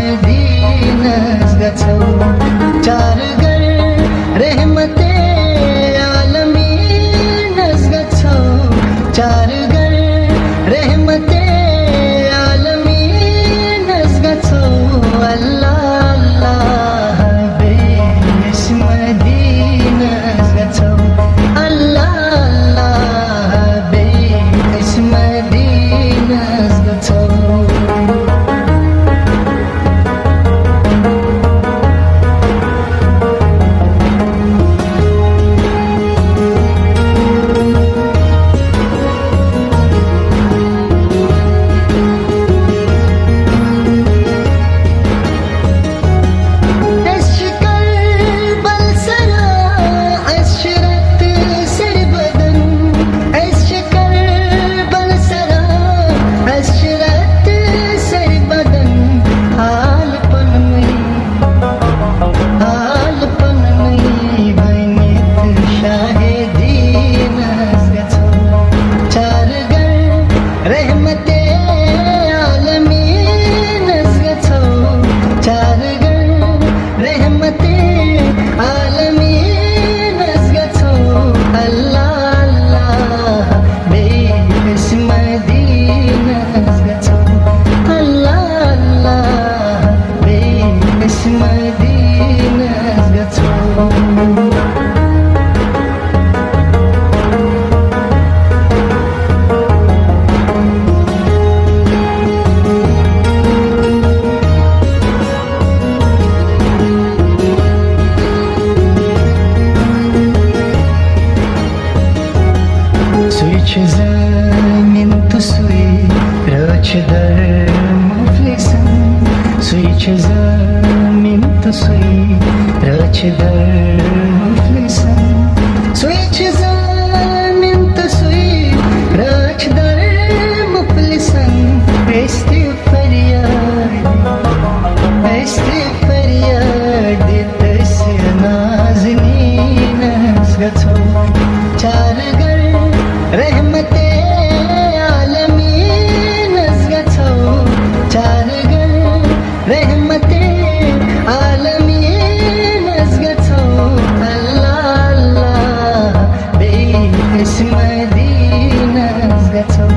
मदीनस गछौ चारगर रहमते आलमीनस गछौ चारगर रहमते आलमीनस गछौ अल्लाह अल्लाह base मदीनस गछौ अल्लाह अल्लाह base मदीनस गछौ زمین تو سوی را چه در مفلسم سوی چه زمین تو سوی را چه در مفلسم سوی چه زمین تو سوی را چه در مفلسم استی فریاد دست نازنین از گتو चारगर रहमते आलमीनस गछौ चारगर रहमते आलमीनस गछौ अल्लाह अल्लाह बेस मदीनस गछौ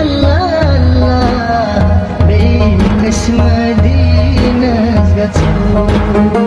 अल्लाह अल्लाह बेस मदीनस गछौ